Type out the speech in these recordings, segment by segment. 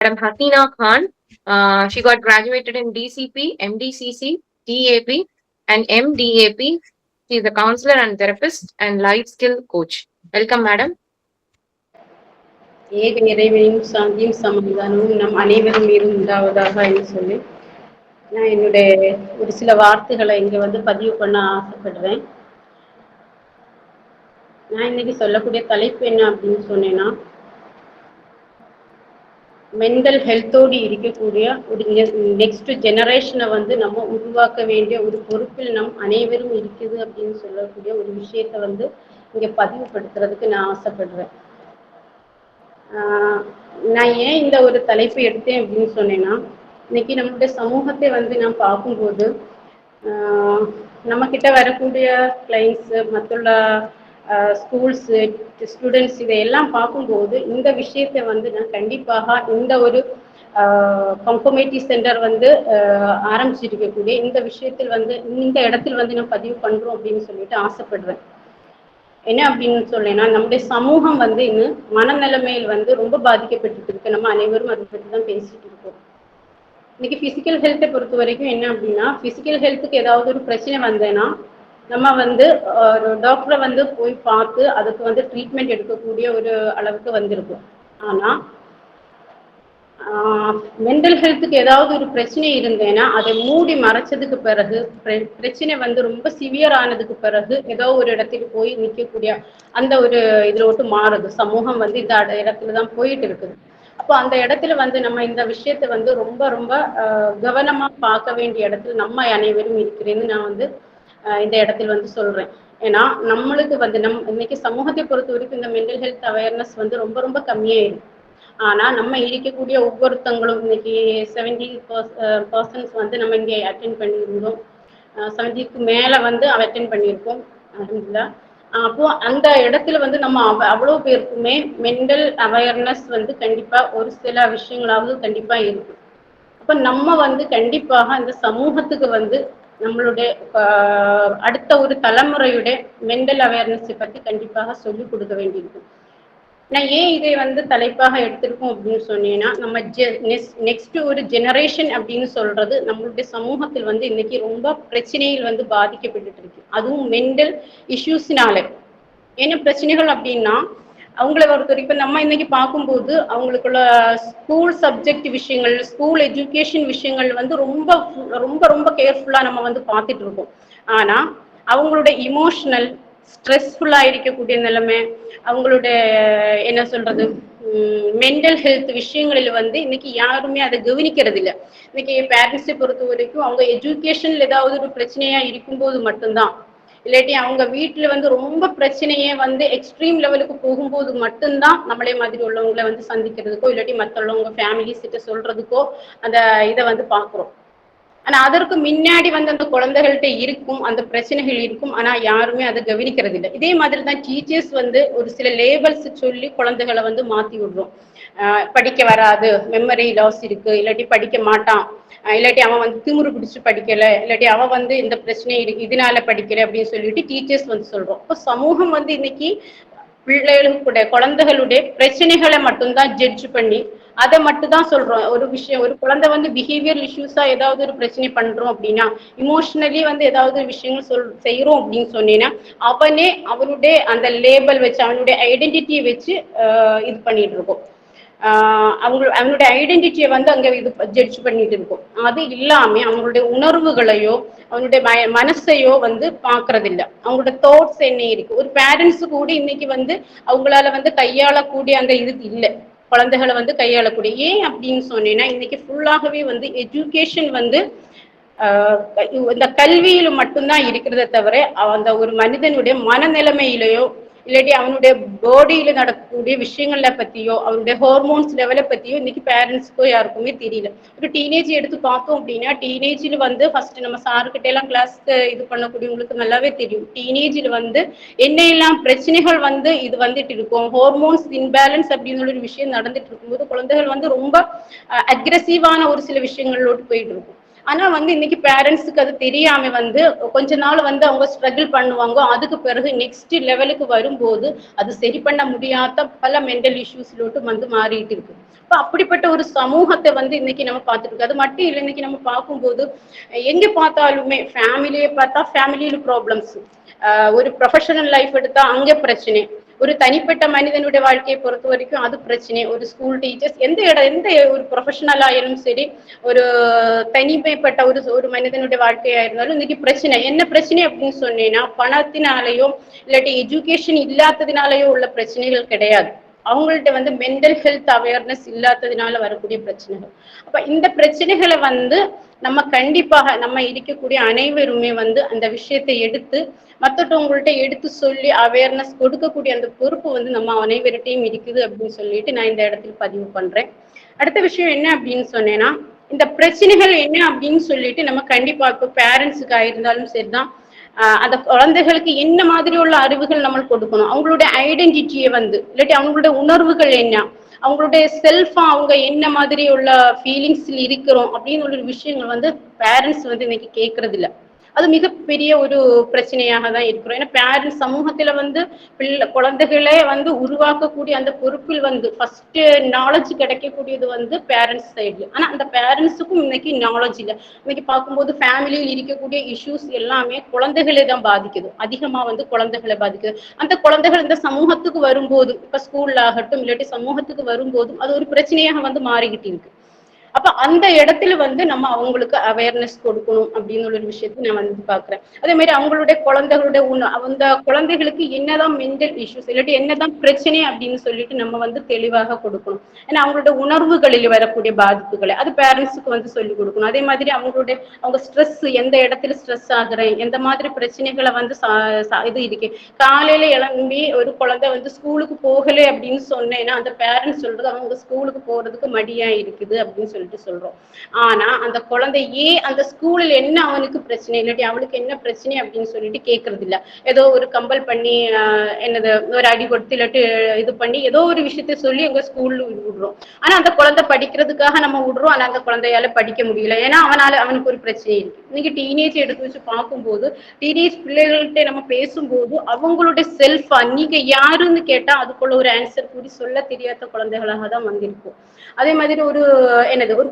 Madam Hasina Khan. She got graduated in DCP, MDCC, DAP, and MDAP. She is a counselor and therapist and life skill coach. Welcome, Madam. ஏக இறைவனையும் சாந்தியும் சமாதானமும் நம் அனைவரும் மீதும் உண்டாவதாக என்று சொல்லி நான் என்னுடைய ஒரு சில வார்த்தைகளை இங்கே பதிவு பண்ண ஆசைப்படுறேன். நான் இன்னைக்கு சொல்லக்கூடிய தலைப்பு என்ன அப்படின்னு சொன்னேன்னா, மென்டல் ஹெல்த்தோடு இருக்கக்கூடிய ஒரு நெக்ஸ்ட் ஜெனரேஷனை நம்ம உருவாக்க வேண்டிய ஒரு பொறுப்பில் நம் அனைவரும் இருக்குது அப்படின்னு சொல்லக்கூடிய ஒரு விஷயத்த இங்கே பதிவுபடுத்துறதுக்கு நான் ஆசைப்படுறேன். நான் ஏன் இந்த ஒரு தலைப்பு எடுத்தேன் அப்படின்னு சொன்னேன்னா, இன்னைக்கு நம்மளுடைய சமூகத்தை நான் பார்க்கும்போது நம்ம கிட்ட வரக்கூடிய கிளைண்ட்ஸு மற்றுள்ள ஸ்கூல்ஸு ஸ்டூடெண்ட்ஸ் இதையெல்லாம் பார்க்கும்போது இந்த விஷயத்தை நான் கண்டிப்பாக இந்த ஒரு கன்ஃபர்மேட்டிவ் சென்டர் ஆரம்பிச்சிருக்கக்கூடிய இந்த விஷயத்தில் இந்த இடத்தில் நான் பதிவு பண்ணுறோம் அப்படின்னு சொல்லிட்டு ஆசைப்படுறேன். என்ன அப்படின்னு சொல்லேன்னா, நம்முடைய சமூகம் இன்னும் மனநிலைமையில் ரொம்ப பாதிக்கப்பட்டு இருக்கு. நம்ம அனைவரும் அதை பற்றி தான் பேசிட்டு இருக்கோம். இன்னைக்கு பிசிக்கல் ஹெல்த்தை பொறுத்த வரைக்கும் என்ன அப்படின்னா, பிசிக்கல் ஹெல்த்துக்கு ஏதாவது ஒரு பிரச்சனை வந்தேன்னா நம்ம ஒரு டாக்டரை போய் பார்த்து அதுக்கு ட்ரீட்மெண்ட் எடுக்கக்கூடிய ஒரு அளவுக்கு வந்திருக்கும். ஆனா மென்டல் ஹெல்த்துக்கு ஏதாவது ஒரு பிரச்சனை இருந்தேன்னா அதை மூடி மறைச்சதுக்கு பிறகு பிரச்சனை ரொம்ப சிவியர் ஆனதுக்கு பிறகு ஏதோ ஒரு இடத்துக்கு போய் நிற்கக்கூடிய அந்த ஒரு இதுல விட்டு மாறுது. சமூகம் இந்த இடத்துலதான் போயிட்டு இருக்குது. அப்போ அந்த இடத்துல நம்ம இந்த விஷயத்த ரொம்ப ரொம்ப கவனமா பார்க்க வேண்டிய இடத்துல நம்ம அனைவரும் இருக்கிறேன்னு நான் இந்த இடத்துல சொல்றேன். ஏன்னா நம்மளுக்கு இன்னைக்கு சமூகத்தை பொறுத்த வரைக்கும் இந்த மென்டல் ஹெல்த் அவேர்னஸ் ரொம்ப ரொம்ப கம்மியாயிருக்கு. ஆனா நம்ம இருக்கக்கூடிய ஒவ்வொருத்தங்களும் இன்னைக்கு 70% நம்ம இங்கே அட்டென்ட் பண்ணியிருந்தோம். 70க்கு மேல அட்டென்ட் பண்ணியிருக்கோம். அப்போ அந்த இடத்துல நம்ம அவ்வளவு பேருக்குமே மென்டல் அவேர்னஸ் கண்டிப்பா ஒரு சில விஷயங்களாவது கண்டிப்பா இருக்கு. அப்ப நம்ம கண்டிப்பாக அந்த சமூகத்துக்கு நம்மளுடைய அடுத்த ஒரு தலைமுறையுடைய மென்டல் அவேர்னஸை பத்தி கண்டிப்பாக சொல்லிக் கொடுக்க வேண்டியிருக்கு. நான் ஏன் இதை தலைப்பாக எடுத்திருக்கோம் அப்படின்னு சொன்னீங்கன்னா, நம்ம நெக்ஸ்ட் ஒரு ஜெனரேஷன் அப்படின்னு சொல்றது நம்மளுடைய சமூகத்தில் இன்னைக்கு ரொம்ப பிரச்சனைகள் பாதிக்கப்பட்டு இருக்கு. அதுவும் மென்டல் இஷ்யூஸ்னால என்ன பிரச்சனைகள் அப்படின்னா, அவங்கள பொறுத்த வரைக்கும் நம்ம இன்னைக்கு பார்க்கும்போது அவங்களுக்குள்ள ஸ்கூல் சப்ஜெக்ட் விஷயங்கள், ஸ்கூல் எஜுகேஷன் விஷயங்கள் ரொம்ப ரொம்ப ரொம்ப கேர்ஃபுல்லா நம்ம பார்த்துட்டு இருக்கோம். ஆனா அவங்களோட இமோஷனல் ஸ்ட்ரெஸ்ஃபுல்லா இருக்கக்கூடிய நிலைமை, அவங்களோட என்ன சொல்றது மென்டல் ஹெல்த் விஷயங்களில் இன்னைக்கு யாருமே அதை கவனிக்கிறது இல்லை. இன்னைக்கு பேரண்ட்ஸை பொறுத்த வரைக்கும் அவங்க எஜுகேஷன்ல ஏதாவது ஒரு பிரச்சனையா இருக்கும்போது மட்டும்தான், இல்லாட்டி அவங்க வீட்டுல ரொம்ப பிரச்சனையே எக்ஸ்ட்ரீம் லெவலுக்கு போகும்போது மட்டும்தான் நம்மளே மாதிரி உள்ளவங்களை சந்திக்கிறதுக்கோ இல்லாட்டி மற்றவங்க ஃபேமிலிஸ் கிட்ட சொல்றதுக்கோ அந்த இதை பாக்குறோம். ஆனா அதற்கு முன்னாடி அந்த குழந்தைகள்கிட்ட இருக்கும் அந்த பிரச்சனைகள் இருக்கும். ஆனா யாருமே அதை கவனிக்கிறது இல்லை. இதே மாதிரிதான் டீச்சர்ஸ் ஒரு சில லேபல்ஸ் சொல்லி குழந்தைகளை மாத்தி விடுறோம். படிக்க வராது, மெமரி லாஸ் இருக்கு, இல்லாட்டி படிக்க மாட்டான், இல்லாட்டி அவன் திமிரு பிடிச்சு படிக்கல, இல்லாட்டி அவன் இந்த பிரச்சனை இருக்கு இதனால படிக்கல அப்படின்னு சொல்லிட்டு டீச்சர்ஸ் சொல்றோம். இப்போ சமூகம் இன்னைக்கு பிள்ளைகளுடைய குழந்தைகளுடைய பிரச்சனைகளை மட்டும்தான் ஜட்ஜ் பண்ணி அதை மட்டும் தான் சொல்றோம். ஒரு விஷயம் ஒரு குழந்தை பிஹேவியர் இஷ்யூஸா ஏதாவது ஒரு பிரச்சனை பண்றோம் அப்படின்னா, இமோஷனலி ஏதாவது விஷயங்கள் செய்யறோம் அப்படின்னு சொன்னீங்கன்னா அவனே அவனுடைய அந்த லேபல் வச்சு அவனுடைய ஐடென்டிட்டியை வச்சு இது பண்ணிட்டு இருக்கோம். அவங்களுடைய ஐடென்டிட்டியை அங்க இது ஜட்ஜ் பண்ணிட்டு இருக்கும். அது இல்லாம அவங்களுடைய உணர்வுகளையோ அவங்களுடைய மனசையோ பாக்குறது இல்லை. அவங்களோட தாட்ஸ் என்ன இருக்கு, ஒரு பேரண்ட்ஸ் கூட இன்னைக்கு அவங்களால கையாளக்கூடிய அந்த இது இல்லை. குழந்தைகளை கையாளக்கூடிய ஏன் அப்படின்னு சொன்னேன்னா, இன்னைக்கு ஃபுல்லாகவே எஜுகேஷன் இந்த கல்வியில மட்டும்தான் இருக்கிறத தவிர அந்த ஒரு மனிதனுடைய மனநிலைமையிலையோ இல்லாட்டி அவனுடைய பாடியில நடக்கக்கூடிய விஷயங்கள பத்தியோ அவனுடைய ஹார்மோன்ஸ் லெவலை பத்தியோ இன்னைக்கு பேரண்ட்ஸ்க்கோ யாருக்குமே தெரியல. ஒரு டீனேஜ் எடுத்து பார்த்தோம் அப்படின்னா, டீனேஜில் ஃபர்ஸ்ட் நம்ம சாருக்கிட்ட எல்லாம் கிளாஸ்க்கு இது பண்ணக்கூடியவங்களுக்கு நல்லாவே தெரியும். டீனேஜில் என்னெல்லாம் பிரச்சனைகள் இது வந்துட்டு இருக்கும், ஹார்மோன்ஸ் இன்பேலன்ஸ் அப்படின்னு ஒரு விஷயம் நடந்துட்டு இருக்கும்போது குழந்தைகள் ரொம்ப அக்ரெசிவான ஒரு சில விஷயங்களோடு போயிட்டு இருக்கும். ஆனா இன்னைக்கு பேரண்ட்ஸுக்கு அது தெரியாம கொஞ்ச நாள் அவங்க ஸ்ட்ரகிள் பண்ணுவாங்க. அதுக்கு பிறகு நெக்ஸ்ட் லெவலுக்கு வரும்போது அது சரி பண்ண முடியாத பல மென்டல் இஷ்யூஸ்லோட்டு மாறிட்டு இருக்கு. இப்ப அப்படிப்பட்ட ஒரு சமூகத்தை வந்து இன்னைக்கு நம்ம பார்த்துட்டு இருக்கோம். அது மட்டும் இல்லை, இன்னைக்கு நம்ம பார்க்கும்போது எங்க பார்த்தாலுமே ஃபேமிலியை பார்த்தா ஃபேமிலியில ப்ராப்ளம்ஸ், ஒரு ப்ரொஃபஷனல் லைஃப் எடுத்தா அங்க பிரச்சனை, ஒரு தனிப்பட்ட மனிதனுடைய வாழ்க்கையை பொறுத்த வரைக்கும் அது பிரச்சனை. ஒரு ஸ்கூல் டீச்சர்ஸ் எந்த ஒரு ப்ரொஃபஷனல் ஆயிரும் சரி, ஒரு தனிமைப்பட்ட ஒரு ஒரு மனிதனுடைய வாழ்க்கையா இருந்தாலும் இன்னைக்கு பிரச்சனை. என்ன பிரச்சனை அப்படின்னு சொன்னீங்கன்னா, பணத்தினாலேயோ இல்லாட்டி எஜுகேஷன் இல்லாததுனாலயோ உள்ள பிரச்சனைகள் கிடையாது. அவங்கள்ட்ட வந்து மென்டல் ஹெல்த் அவேர்னஸ் இல்லாததுனால வரக்கூடிய பிரச்சனைகள். அப்ப இந்த பிரச்சனைகளை வந்து நம்ம கண்டிப்பாக நம்ம இருக்கக்கூடிய அனைவருமே வந்து அந்த விஷயத்தை எடுத்து மற்றவங்கள்ட்ட எடுத்து சொல்லி அவேர்னஸ் கொடுக்கக்கூடிய அந்த பொறுப்பு வந்து நம்ம அனைவர்கிட்டையும் இருக்குது அப்படின்னு சொல்லிட்டு நான் இந்த இடத்துல பதிவு பண்றேன். அடுத்த விஷயம் என்ன அப்படின்னு சொன்னேன்னா, இந்த பிரச்சனைகள் என்ன அப்படின்னு சொல்லிட்டு நம்ம கண்டிப்பா இப்போ பேரண்ட்ஸுக்கு ஆயிருந்தாலும் சரிதான், அந்த குழந்தைகளுக்கு என்ன மாதிரி உள்ள அறிவுகள் நம்ம கொடுக்கணும், அவங்களுடைய ஐடென்டிட்டியை வந்து இல்லாட்டி அவங்களுடைய உணர்வுகள் என்ன, அவங்களுடைய செல்ஃபா அவங்க என்ன மாதிரி உள்ள ஃபீலிங்ஸ்ல இருக்கிறோம் அப்படின்னு ஒரு விஷயங்கள் வந்து பேரண்ட்ஸ் வந்து இன்னைக்கு கேட்கறது இல்லை. அது மிகப்பெரிய ஒரு பிரச்சனையாக தான் இருக்கிறோம். ஏன்னா பேரண்ட்ஸ் சமூகத்துல வந்து குழந்தைகளே வந்து உருவாக்கக்கூடிய அந்த பொறுப்பில் வந்து ஃபர்ஸ்ட் நாலேஜ் கிடைக்கக்கூடியது வந்து பேரண்ட்ஸ் சைட்ல. ஆனா அந்த பேரண்ட்ஸுக்கும் இன்னைக்கு நாலேஜ் இல்லை. இன்னைக்கு பார்க்கும்போது ஃபேமிலியில் இருக்கக்கூடிய இஷ்யூஸ் எல்லாமே குழந்தைகளை தான் பாதிக்குது, அதிகமா வந்து குழந்தைகளை பாதிக்குது. அந்த குழந்தைகள் இந்த சமூகத்துக்கு வரும்போது, இப்ப ஸ்கூல்ல ஆகட்டும் இல்லாட்டி சமூகத்துக்கு வரும்போதும் அது ஒரு பிரச்சனையாக வந்து மாறிக்கிட்டு இருக்கு. அப்ப அந்த இடத்துல வந்து நம்ம அவங்களுக்கு அவேர்னஸ் கொடுக்கணும் அப்படின்னு ஒரு விஷயத்தை நான் வந்து பாக்குறேன். அதே மாதிரி அவங்களுடைய குழந்தைகளுடைய அந்த குழந்தைகளுக்கு என்னதான் மென்டல் இஷ்யூஸ் இல்லாட்டி என்னதான் பிரச்சனை அப்படின்னு சொல்லிட்டு நம்ம வந்து தெளிவாக கொடுக்கணும். ஏன்னா அவங்களுடைய உணர்வுகளில் வரக்கூடிய பாதிப்புகளை அது பேரண்ட்ஸுக்கு வந்து சொல்லிக் கொடுக்கணும். அதே மாதிரி அவங்க ஸ்ட்ரெஸ், எந்த இடத்துல ஸ்ட்ரெஸ் ஆகுறேன், எந்த மாதிரி பிரச்சனைகளை வந்து இது இருக்கு. காலையில எழும்பி ஒரு குழந்தை வந்து ஸ்கூலுக்கு போகலை அப்படின்னு சொன்னேன்னா அந்த பேரண்ட்ஸ் சொல்றது அவங்க ஸ்கூலுக்கு போறதுக்கு மடியா இருக்குது அப்படின்னு சொல்லிட்டு சொல்றோம். ஆனா அந்த குழந்தை அந்த ஸ்கூலில் என்ன அவனுக்கு பிரச்சனை இல்லாட்டி அவளுக்கு என்ன பிரச்சனை அப்படின்னு சொல்லிட்டு கேட்கறது இல்ல. ஏதோ ஒரு கம்பல் பண்ணி என்னது ஒரு அடி கொடுத்து இல்லாட்டி இது பண்ணி ஏதோ ஒரு விஷயத்த சொல்லி எங்க ஸ்கூல்ல விடுறோம். ஆனா அந்த குழந்தை படிக்கிறதுக்காக நம்ம விடுறோம். ஆனா அந்த குழந்தையால படிக்க முடியல, ஏன்னா அவனுக்கு ஒரு பிரச்சனை இருக்கு. இன்னைக்கு டீனேஜ் எடுத்து வச்சு பார்க்கும்போது டீனேஜ் பிள்ளைகள்கிட்ட நம்ம பேசும்போது அவங்களுடைய செல்ஃபா நீங்க யாருன்னு கேட்டா அதுக்குள்ள ஒரு ஆன்சர் கூடி சொல்ல தெரியாத குழந்தைகளாக தான் வந்திருக்கும். அதே மாதிரி ஒரு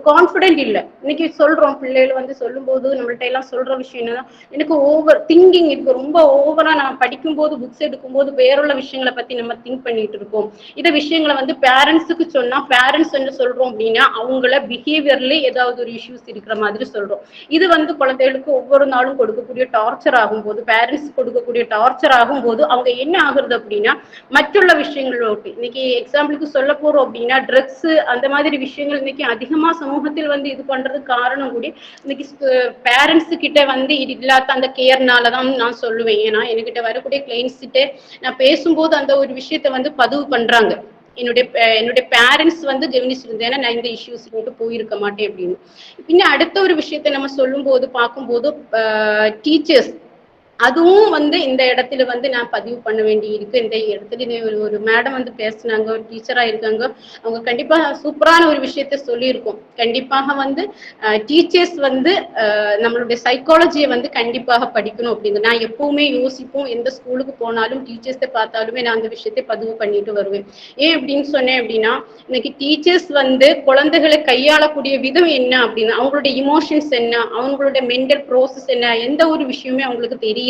கான்பிடென்ட் இல்லை. இன்னைக்கு சொல்றோம் பிள்ளைகள் வந்து சொல்லும் போது நம்மள்ட்ட எல்லாம் சொல்ற விஷயம் என்னன்னா, எனக்கு ஓவர் திங்கிங் இருக்கு, ரொம்ப ஓவரா நம்ம படிக்கும் போது புக்ஸ் எடுக்கும் போது வேறுள்ள விஷயங்களை பத்தி நம்ம திங்க் பண்ணிட்டு இருக்கோம். இந்த விஷயங்களை வந்து பேரண்ட்ஸுக்கு சொன்னா பேரண்ட்ஸ் என்ன சொல்றோம் அப்படின்னா அவங்கள பிஹேவியர்ல ஏதாவது ஒரு இஷ்யூஸ் இருக்கிற மாதிரி சொல்றோம். இது வந்து குழந்தைகளுக்கு ஒவ்வொரு நாளும் கொடுக்கக்கூடிய டார்ச்சர் ஆகும் போது, பேரண்ட்ஸ் கொடுக்கக்கூடிய டார்ச்சர் ஆகும் போது அவங்க என்ன ஆகுறது அப்படின்னா மற்றுள்ள விஷயங்கள் ஓகே. இன்னைக்கு எக்ஸாம்பிளுக்கு சொல்ல போறோம் அப்படின்னா ட்ரக்ஸ் அந்த மாதிரி விஷயங்கள் இன்னைக்கு அதிகமா சமூகத்தில் வந்து இது பண்றதுக்கு காரணம் கூடி இன்னைக்கு பேரண்ட்ஸ் கிட்ட வந்து இது இல்லாத அந்த கேர்னாலதான் நான் சொல்லுவேன். ஏன்னா என்கிட்ட வரக்கூடிய கிளைண்ட்ஸ் கிட்ட நான் பேசும்போது அந்த ஒரு விஷயத்த வந்து பதிவு பண்றாங்க. என்னுடைய பேரண்ட்ஸ் வந்து கவனிச்சிருந்தேன், நான் இந்த இஷ்யூஸ் போயிருக்க மாட்டேன் அப்படின்னு. பின்ன அடுத்த ஒரு விஷயத்த நம்ம சொல்லும் போது பார்க்கும்போது டீச்சர்ஸ் அதுவும் வந்து இந்த இடத்துல வந்து நான் பதிவு பண்ண வேண்டி இருக்கு. இந்த இடத்துல ஒரு மேடம் வந்து பேசினாங்க, ஒரு டீச்சரா இருக்காங்க, அவங்க கண்டிப்பா சூப்பரான ஒரு விஷயத்த சொல்லியிருக்கோம். கண்டிப்பாக வந்து டீச்சர்ஸ் வந்து நம்மளுடைய சைக்காலஜியை வந்து கண்டிப்பாக படிக்கணும் அப்படின்னு நான் எப்பவுமே யோசிப்போம். எந்த ஸ்கூலுக்கு போனாலும் டீச்சர்ஸை பார்த்தாலுமே நான் அந்த விஷயத்தை பதிவு பண்ணிட்டு வருவேன். ஏன் அப்படின்னு சொன்னேன் அப்படின்னா இன்னைக்கு டீச்சர்ஸ் வந்து குழந்தைகளை கையாளக்கூடிய விதம் என்ன அப்படின்னா அவங்களுடைய இமோஷன்ஸ் என்ன, அவங்களுடைய மென்டல் ப்ரோசஸ் என்ன, எந்த ஒரு விஷயமே அவங்களுக்கு தெரியல.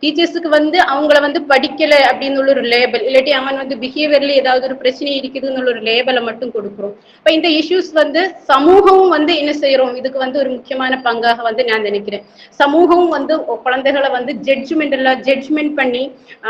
டீச்சர்ஸுக்கு வந்து அவங்கள வந்து படிக்கல அப்படின்னு ஒரு லேபல் இல்லாட்டி அவன் வந்து பிஹேவியர்ல ஏதாவது ஒரு பிரச்சனை இருக்குதுன்னு ஒரு லேபலை மட்டும் கொடுக்குறோம். இப்ப இந்த இஷ்யூஸ் வந்து சமூகமும் வந்து என்ன செய்யறோம், இதுக்கு வந்து ஒரு முக்கியமான பங்காக வந்து நான் நினைக்கிறேன். சமூகமும் வந்து குழந்தைகளை வந்து ஜட்ஜ்மெண்ட் பண்ணி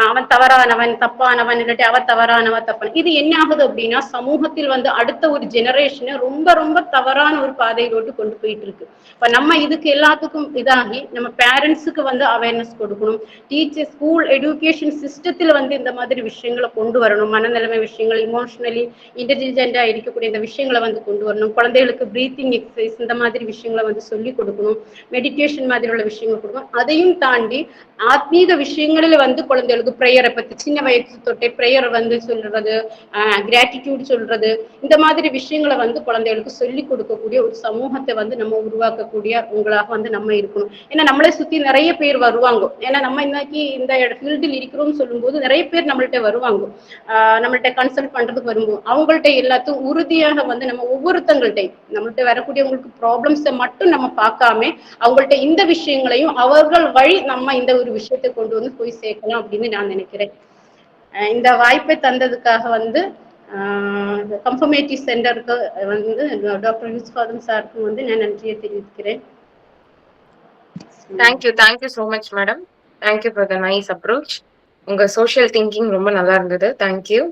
அவன் தவறானவன் தப்பானவன் இல்லாட்டி அவ தவறானவன் தப்பான இது என்ன ஆகுது அப்படின்னா சமூகத்தில் வந்து அடுத்த ஒரு ஜெனரேஷனை ரொம்ப ரொம்ப தவறான ஒரு பாதையிலோட்டு கொண்டு போயிட்டு இருக்கு. இப்ப நம்ம இதுக்கு எல்லாத்துக்கும் இதாகி நம்ம பேரண்ட்ஸுக்கு வந்து அவேர்னஸ் கொடுக்கணும். டீச்சர் ஸ்கூல் எஜுகேஷன் சிஸ்டத்துல வந்து இந்த மாதிரி விஷயங்களை கொண்டு வரணும். மனநிலைமை விஷயங்கள், இமோஷனலி இன்டெலிஜென்டா இருக்கக்கூடிய இந்த விஷயங்களை வந்து கொண்டு வரணும். குழந்தைகளுக்கு பிரீத்திங் எக்ஸசைஸ் இந்த மாதிரி விஷயங்களை வந்து சொல்லி கொடுக்கணும். மெடிடேஷன் மாதிரி உள்ள விஷயங்கள் கொடுக்கணும். அதையும் தாண்டி ஆத்மீக விஷயங்களில் வந்து குழந்தைகளுக்கு பிரேயரை பத்தி சின்ன வயசு தொட்டே பிரேயர் வந்து சொல்றது, கிராட்டிடியூட் சொல்றது, இந்த மாதிரி விஷயங்களை வந்து குழந்தைகளுக்கு சொல்லி கொடுக்கக்கூடிய ஒரு சமூகத்தை வந்து நம்ம உருவாக்கக்கூடிய உங்களாக வந்து நம்ம இருக்கணும். ஏன்னா நம்மளை சுத்தி நிறைய பேர் வருவாங்க. ஏன்னா நம்ம இன்னைக்கு இந்த ஃபீல்டில் இருக்கிறோம்னு சொல்லும்போது நிறைய பேர் நம்மள்ட்ட வருவாங்க, நம்மள்ட்ட கன்சல்ட் பண்றதுக்கு வரும்போது அவங்கள்ட்ட எல்லாத்தையும் உறுதியாக வந்து நம்ம ஒவ்வொருத்தங்கள்ட்டையும் நம்மள்ட்ட வரக்கூடியவங்களுக்கு ப்ராப்ளம்ஸை மட்டும் நம்ம பார்க்காம அவங்கள்ட்ட இந்த விஷயங்களையும் அவர்கள் வழி நம்ம இந்த ஒரு விஷயத்தை கொண்டு வந்து போய் சேர்க்கலாம் அப்படின்னு நான் நினைக்கிறேன். இந்த வாய்ப்பை தந்ததுக்காக வந்து கன்ஃபர்மேட்டிவ் சென்டருக்கு வந்து டாக்டர் யூஸ்ஃபாதம் சாருக்கு வந்து நான் நன்றியை தெரிவிக்கிறேன். Thank you so much madam. Thank you for the nice approach. உங்க சோஷியல் திங்கிங் ரொம்ப நல்லா இருந்தது. தேங்க்யூ.